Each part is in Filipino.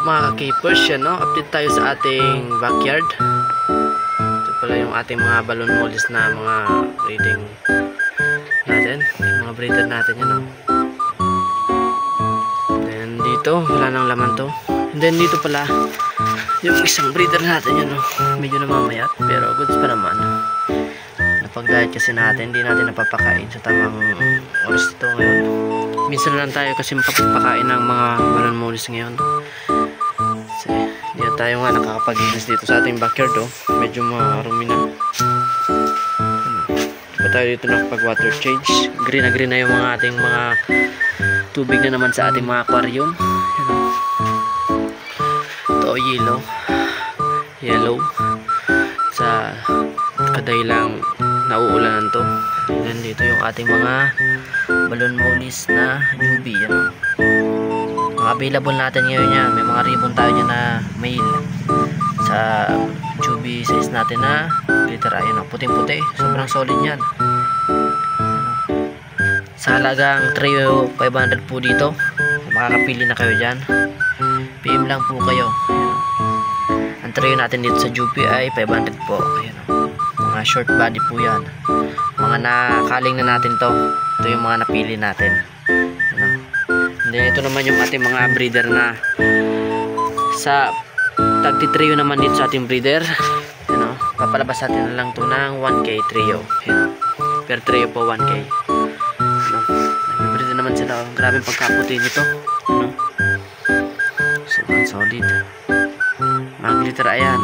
Mga ka-keepers, yan no, update tayo sa ating backyard. Ito pala yung ating mga balloon mollies na mga breeding natin, mga breeder natin yan no. Then dito, wala nang laman to. And then dito pala yung isang breeder natin yan no, medyo namamayat pero goods pa naman. Napag-diet kasi natin, hindi natin napapakain sa tamang oras ito ngayon. Minsan lang tayo kasi mapapakain ng mga balloon mollies ngayon. Kasi hindi na tayo nga nakakapag-inis dito sa ating backyard oh. Medyo marumi na. Diba tayo dito nakapag-water change. Green na yung mga ating mga tubig na naman sa ating mga aquarium. Ito yellow sa kadahilang nauulanan to. And dito yung ating mga balloon mollies na UV yan. Mga available natin ngayon yan. May mga ribbon tayo dyan na male sa chubby size natin na glitter ayan, puting-puti, sobrang solid yan. Sa halagang trio 500 po dito, makakapili na kayo dyan. PM lang po kayo. Ang trio natin dito sa chubby ay 500 po. Ayan, mga short body po yan, mga nakaling na natin to. Ito yung mga napili natin. Then ito naman yung ating mga breeder na sa tagti-trio naman dito sa ating breeder. Papalabas natin na lang to ng 1K trio. Per trio po 1K. Breeder naman sila. Grabe pagkaputi nito. Sobrang solid. Mga glitter ayan.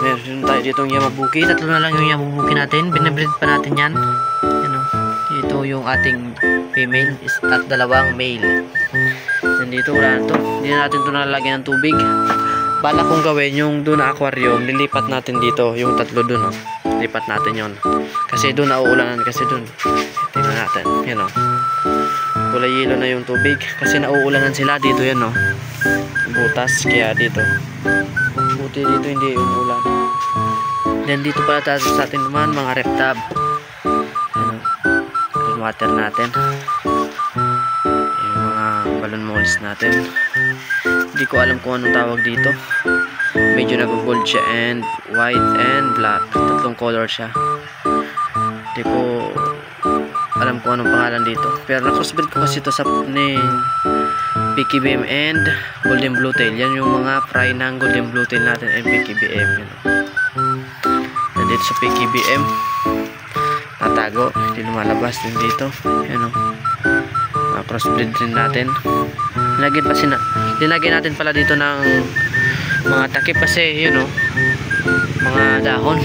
Meron tayo dito yung Yamabuki. Tatlo na lang yung Yamabuki natin. Binibreed pa natin yan. Ito yung ating female at dalawang male. And dito wala na to. Hindi na natin ito nalalagyan ng tubig. Bala kong gawin yung doon na aquarium, lilipat natin dito yung tatlo doon. Lipat natin yon. Kasi doon nauulanan kasi doon. Tingnan natin. Yan o. Kulay yellow na yung tubig. Kasi nauulanan sila dito yan o. Butas. Kaya dito. Buti dito hindi yung ulan. Then dito pala tayo sa atin naman mga reptab. Water natin, yung mga balloon mollies natin. Hindi ko alam kung anong tawag dito. Medyo nag-gold siya and white and black. Tatlong color siya. Hindi ko alam kung anong pangalan dito. Pero na-crossbreed ko kasi ito sa PKBM and golden blue tail. Yan yung mga fry ng golden blue tail natin and PKBM. Nandito sa PKBM natago, hindi lumalabas din dito. Ayan o, crossbreed rin natin. Dinagyan natin pala dito ng mga takip kasi yun o, mga dahon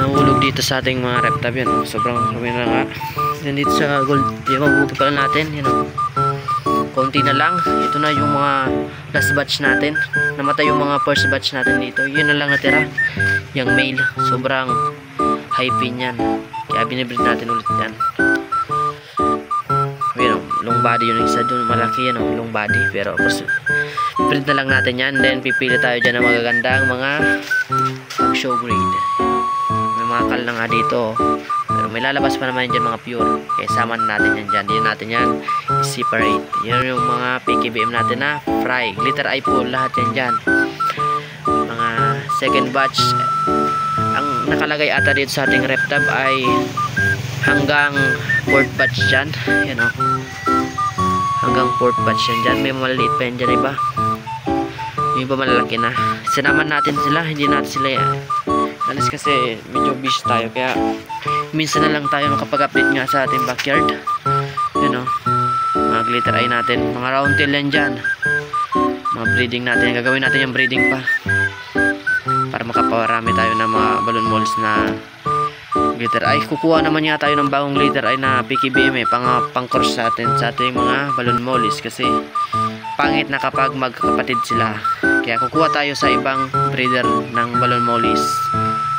nahulog dito sa ating mga reptab. Yan o, sobrang rumi na nga. Then dito sa gold, yung mabuti pala natin. Yan o, konti na lang. Ito na yung mga last batch natin. Namatay yung mga first batch natin dito. Yun na lang natira, yung male. Sobrang high pin yan, kaya binibreed natin ulit yan. Ayun, long body yung isa dun, malaki yan o, long body. Pero of course breed na lang natin yan. Then pipili tayo dyan ng magagandang mga show breed. May mga kal na nga dito, pero may lalabas pa naman dyan mga pure, kaya sama natin yan dyan. Hindi natin yan separate. Yan yung mga PKBM natin na fry, glitter eye po, lahat yan dyan. Mga second batch. Ang nakalagay ata dito sa ating reptab ay hanggang 4th batch dyan. Yan o, hanggang 4th batch yan dyan. May maliit pa yan dyan iba. Yung iba malalaki na. Sinaman natin sila, hindi natin sila alis kasi medyo busy tayo, kaya minsan na lang tayo makapag-update nga sa ating backyard. Yan o, mga glitter eye natin, mga round tail yan dyan. Mga breeding natin, gagawin natin yung breeding pa para makaparami tayo ng mga balloon mollies na glitter eye. Kukuha naman nga tayo ng bagong glitter eye na PKBM pang-cross sa ating mga balloon mollies kasi pangit na kapag magkakapatid sila. Kaya kukuha tayo sa ibang breeder ng balloon mollies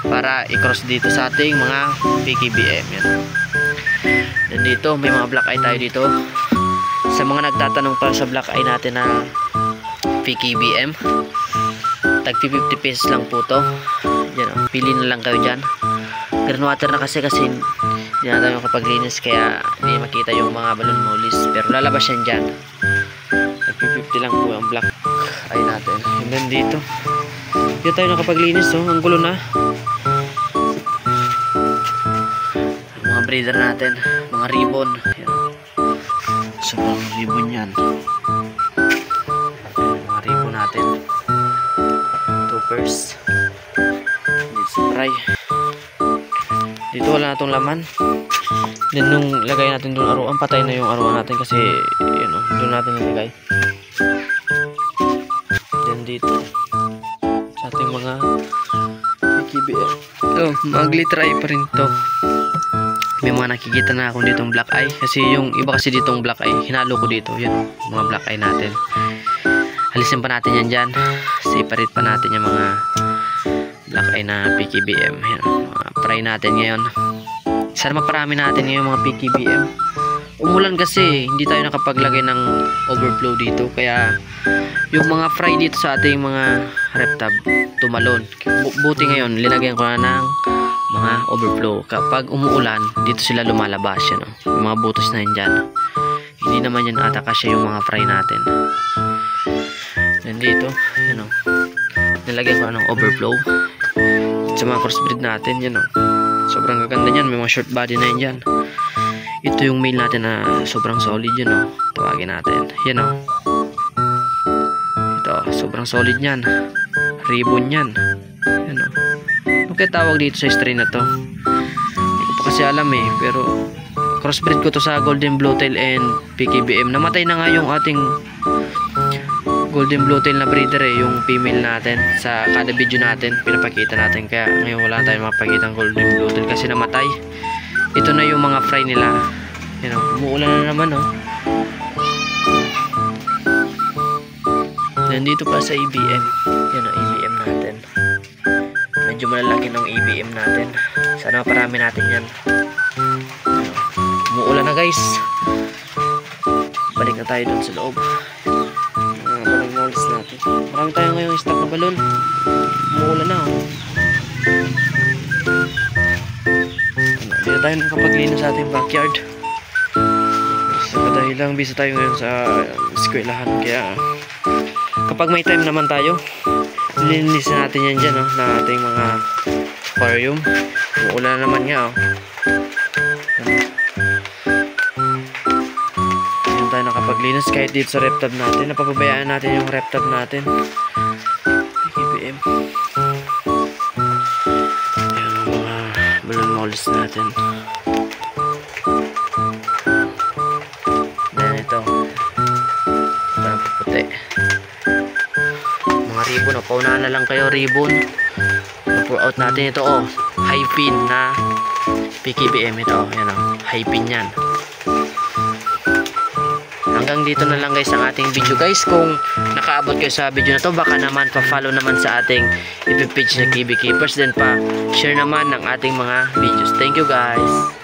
para i-cross dito sa ating mga PKBM. Yan. Dan dito may mga black eye tayo dito. Sa mga nagtatanong pa sa black eye natin na PKBM, tag 50 pesos lang po to. Yan, pili na lang kayo dyan. Green water na kasi Hindi na tayo makapaglinis kaya hindi makita yung mga balon molis. Pero lalabas yan dyan. Nag-50 lang po ang black eye natin. And then dito. Hindi tayo nakapaglinis. Oh. Ang gulo na. Mga breeder natin. Mga ribbon. Ayan. Sobrang ribbon yan. Mga ribbon natin. Toppers. Dito spray. Dito wala na itong laman. Then nung lagay natin doon aruan, patay na yung aruan natin kasi yun o, doon natin nilagay. Then dito sa ating mga PKBM. So, mag-litry pa rin to. May mga nakikita na akong ditong black eye kasi yung iba kasi ditong black eye, hinalo ko dito. Yan o, mga black eye natin. Alisin pa natin yan dyan. Separate pa natin yung mga black eye na PKBM. Yan o, mga fry natin ngayon. Sana maparami natin yung mga PKBM. Umulan kasi, hindi tayo nakapaglagay ng overflow dito. Kaya yung mga fry dito sa ating mga reptab tumalon. Buti ngayon, linagyan ko na ng mga overflow. Kapag umuulan, dito sila lumalabas yan, no? Yung mga butos na yun dyan. Hindi naman yan ata kasi yung mga fry natin. Yan dito, yan o. Nilagyan ko na ng overflow. Sa mga crossbreed natin, yan o. Sobrang gaganda niyan. May mga short body na yun dyan. Ito yung male natin na sobrang solid yun o. Tawagin natin. Yan o. Ito. Sobrang solid yan. Ribbon yan. Yan o. Ano kaya tawag dito sa strain na to? Hindi ko pa kasi alam eh. Pero crossbreed ko to sa Golden Bluetail and PKBM. Namatay na nga yung ating Golden Bluetail na breeder eh, yung female natin. Sa kada video natin pinapakita natin, kaya ngayon wala tayong mapakita ng Golden Bluetail kasi namatay. Ito na yung mga fry nila. Yan o, umuulan na naman o. Then dito pa sa EBM. Yan o, EBM natin. Medyo malalaki ng EBM natin. Sana maparami natin yan. Umuulan na guys. Balik na tayo dun sa loob. Natin. Marami tayo ngayong stock na balon. Umuulan na oh. Dito tayo nakapaglinis sa ating backyard. Dahil lang busy tayo ngayon sa eskwelahan. Kaya kapag may time naman tayo, linisin natin yan dyan oh, na ating mga aquarium. Umuulan na naman nga oh. Tayo nakapaglinis kahit dito sa reptab natin. Napapabayaan natin yung reptab natin. PKBM. Ayan ang mga balon molds natin. Then ito. Ito puti. Mga ribbon. O, paunahan na lang kayo ribbon. Na-pour out natin ito oh. High pin na PKBM ito. Ayan o. High pin yan. Hanggang dito na lang guys ang ating video guys. Kung nakaabot kayo sa video na to, baka naman pa-follow naman sa ating FB page na KB Keepers, then pa-share naman ng ating mga videos. Thank you guys.